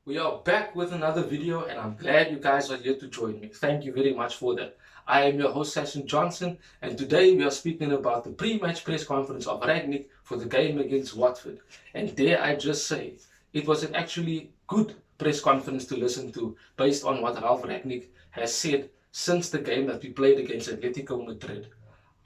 We are back with another video and I'm glad you guys are here to join me. Thank you very much for that. I am your host Sashin Johnson and today we are speaking about the pre-match press conference of Rangnick for the game against Watford. And dare I just say, it was an actually good press conference to listen to based on what Ralph Rangnick has said since the game that we played against Atletico Madrid.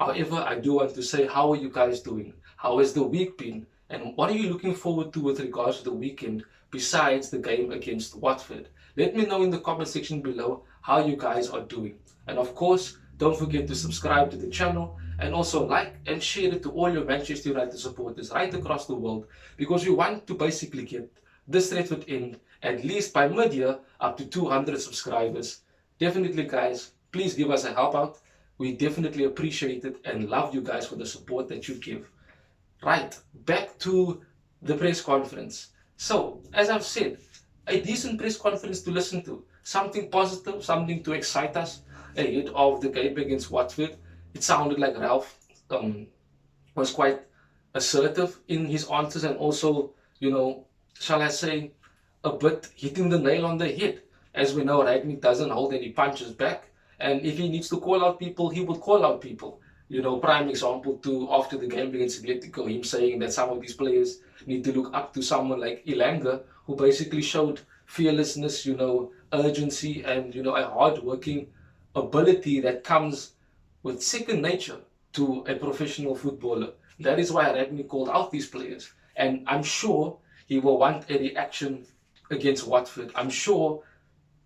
However, I do want to say, how are you guys doing? How has the week been? And what are you looking forward to with regards to the weekend besides the game against Watford? Let me know in the comment section below how you guys are doing. And of course, don't forget to subscribe to the channel and also like and share it to all your Manchester United supporters right across the world because we want to basically get this Stretford end at least by mid-year up to 200 subscribers. Definitely guys, please give us a help out. We definitely appreciate it and love you guys for the support that you give. Right, back to the press conference. So, as I've said, a decent press conference to listen to. Something positive, something to excite us ahead of the game against Watford. It sounded like Ralph was quite assertive in his answers and also, shall I say, a bit hitting the nail on the head. As we know, Ragnick doesn't hold any punches back. And if he needs to call out people, he would call out people. Prime example to after the game against Atletico, him saying that some of these players need to look up to someone like Ilanga, who basically showed fearlessness, urgency, and a hard-working ability that comes with second nature to a professional footballer. That is why Ragnick called out these players, and I'm sure he will want a reaction against Watford. I'm sure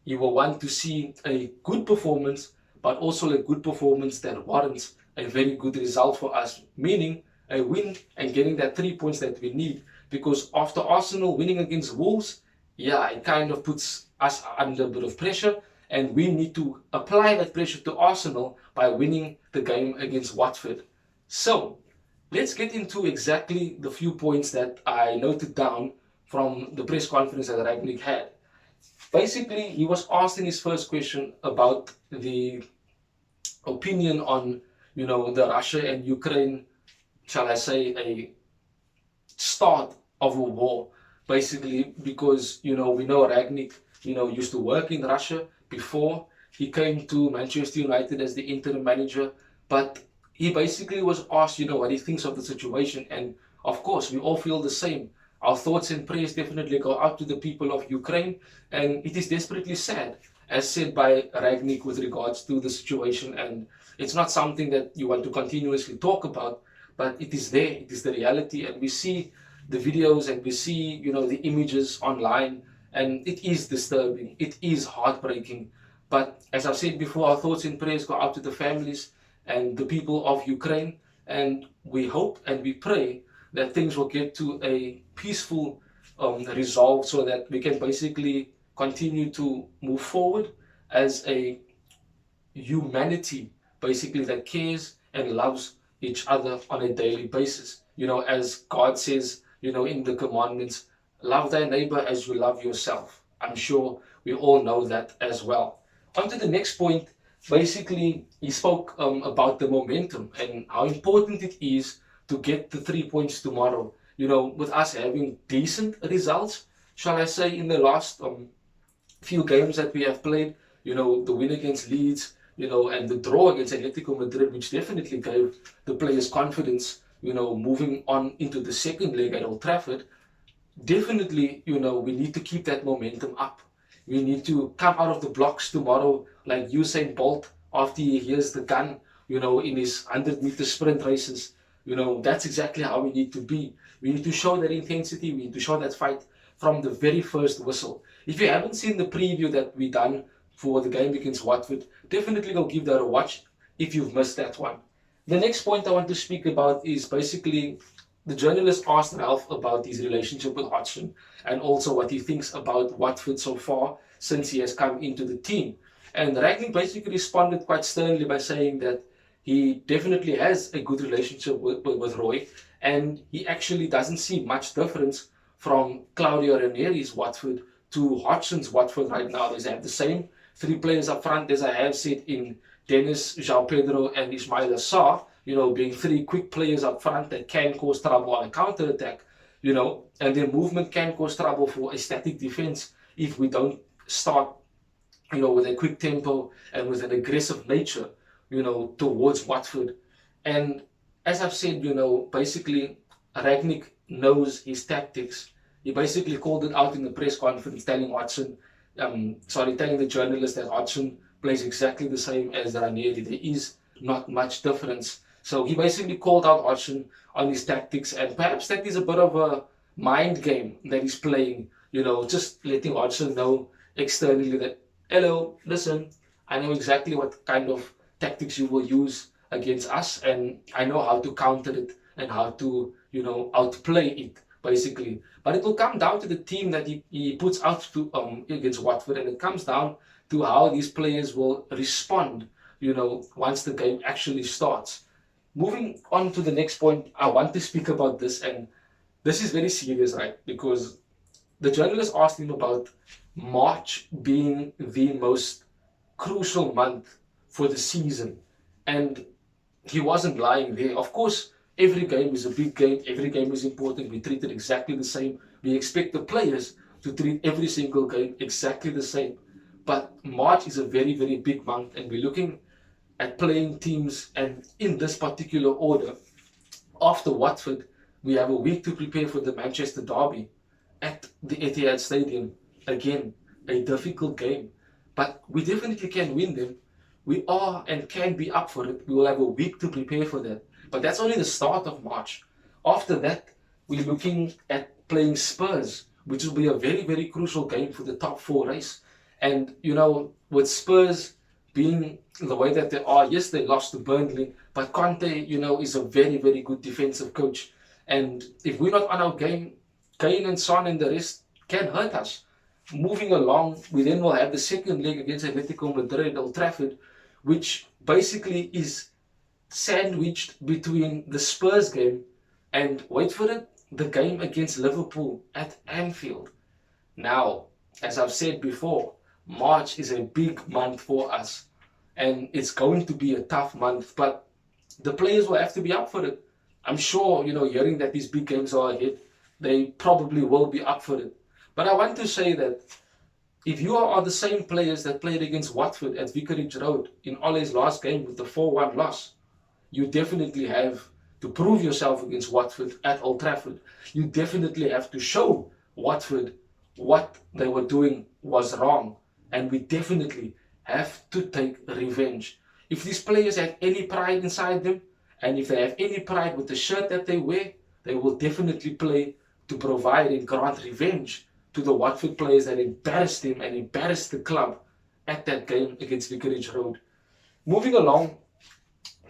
you will want to see a good performance, but also a good performance that warrants a very good result for us, meaning a win and getting that 3 points that we need. Because after Arsenal winning against Wolves, yeah, it kind of puts us under a bit of pressure, and we need to apply that pressure to Arsenal by winning the game against Watford. So, let's get into exactly the few points that I noted down from the press conference that Ragnick had. Basically, he was asked in his first question about the opinion on, the Russia and Ukraine, shall I say, a start of a war. Basically, because, we know Ragnick, used to work in Russia before he came to Manchester United as the interim manager. But he basically was asked, what he thinks of the situation. And of course, we all feel the same. Our thoughts and prayers definitely go out to the people of Ukraine, and it is desperately sad, as said by Ragnick, with regards to the situation. And it's not something that you want to continuously talk about, but it is there, it is the reality, and we see the videos and we see, the images online, and it is disturbing, it is heartbreaking. But as I've said before, our thoughts and prayers go out to the families and the people of Ukraine, and we hope and we pray that things will get to a peaceful resolve so that we can basically continue to move forward as a humanity, basically, that cares and loves each other on a daily basis. As God says, in the commandments, love thy neighbor as you love yourself. I'm sure we all know that as well. On to the next point. Basically, he spoke about the momentum and how important it is to get the 3 points tomorrow. With us having decent results, shall I say, in the last few games that we have played, the win against Leeds, and the draw against Atletico Madrid, which definitely gave the players confidence, moving on into the second leg at Old Trafford. Definitely, we need to keep that momentum up. We need to come out of the blocks tomorrow like Usain Bolt after he hears the gun, in his 100-meter sprint races. That's exactly how we need to be. We need to show that intensity. We need to show that fight from the very first whistle. If you haven't seen the preview that we done for the game against Watford, definitely go give that a watch if you've missed that one. The next point I want to speak about is basically the journalist asked Ralph about his relationship with Hodgson and also what he thinks about Watford so far since he has come into the team. And Ragnick basically responded quite sternly by saying that he definitely has a good relationship with Roy, and he actually doesn't see much difference from Claudio Ranieri's Watford to Hodgson's Watford right now. They have the same three players up front, as I have said, in Dennis, João Pedro, and Ismail Assar, being three quick players up front that can cause trouble on a counter attack, and their movement can cause trouble for a static defense if we don't start, with a quick tempo and with an aggressive nature, towards Watford. And as I've said, basically Rangnick knows his tactics. He basically called it out in the press conference, telling the journalist that Hodgson plays exactly the same as Ranieri. There is not much difference. So he basically called out Hodgson on his tactics, and perhaps that is a bit of a mind game that he's playing, just letting Hodgson know externally that, hello, listen, I know exactly what kind of tactics you will use against us, and I know how to counter it and how to, outplay it, basically. But it will come down to the team that he puts out to against Watford, and it comes down to how these players will respond, once the game actually starts. Moving on to the next point, I want to speak about this, and this is very serious, right? Because the journalist asked him about March being the most crucial month for the season, and he wasn't lying there. Of course, every game is a big game, every game is important, we treat it exactly the same. We expect the players to treat every single game exactly the same. But March is a very, very big month, and we're looking at playing teams, and in this particular order, after Watford, we have a week to prepare for the Manchester derby at the Etihad Stadium. Again, a difficult game, but we definitely can win them. We are and can be up for it. We will have a week to prepare for that. But that's only the start of March. After that, we're looking at playing Spurs, which will be a very, very crucial game for the top 4 race. And, with Spurs being the way that they are, yes, they lost to Burnley, but Conte, is a very, very good defensive coach. And if we're not on our game, Kane and Son and the rest can hurt us. Moving along, we then will have the second leg against Atletico Madrid, Old Trafford, which basically is sandwiched between the Spurs game and, wait for it, the game against Liverpool at Anfield. Now, as I've said before, March is a big month for us, and it's going to be a tough month, but the players will have to be up for it. I'm sure, hearing that these big games are ahead, they probably will be up for it. But I want to say that if you are the same players that played against Watford at Vicarage Road in Ole's last game with the 4-1 loss, you definitely have to prove yourself against Watford at Old Trafford. You definitely have to show Watford what they were doing was wrong, and we definitely have to take revenge. If these players have any pride inside them, and if they have any pride with the shirt that they wear, they will definitely play to provide and grant revenge to the Watford players that embarrassed them and embarrassed the club at that game against Vicarage Road. Moving along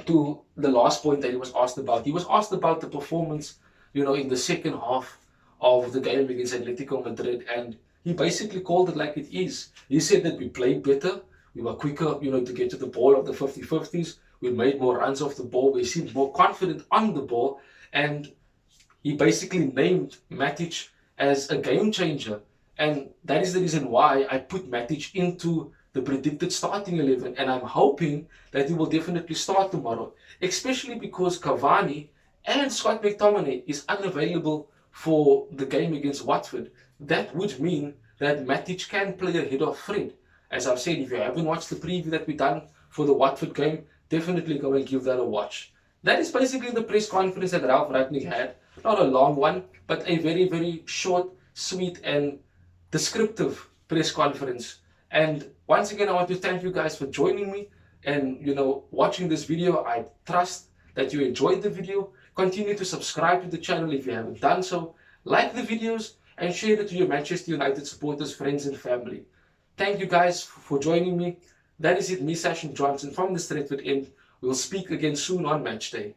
to the last point that he was asked about. He was asked about the performance, in the second half of the game against Atletico Madrid, and he basically called it like it is. He said that we played better, we were quicker, to get to the ball of the 50-50s, we made more runs off the ball, we seemed more confident on the ball, and he basically named Matic as a game changer. And that is the reason why I put Matic into the predicted starting 11, and I'm hoping that he will definitely start tomorrow, especially because Cavani and Scott McTominay is unavailable for the game against Watford. That would mean that Matic can play ahead of Fred. As I've said, if you haven't watched the preview that we done for the Watford game, definitely go and give that a watch. That is basically the press conference that Ralph Rangnick had. Not a long one, but a very, very short, sweet, and descriptive press conference. And once again, I want to thank you guys for joining me and, watching this video. I trust that you enjoyed the video. Continue to subscribe to the channel if you haven't done so. Like the videos and share it to your Manchester United supporters, friends, and family. Thank you guys for joining me. That is it, me, Sashin Johnson from the Stretford End. We'll speak again soon on match day.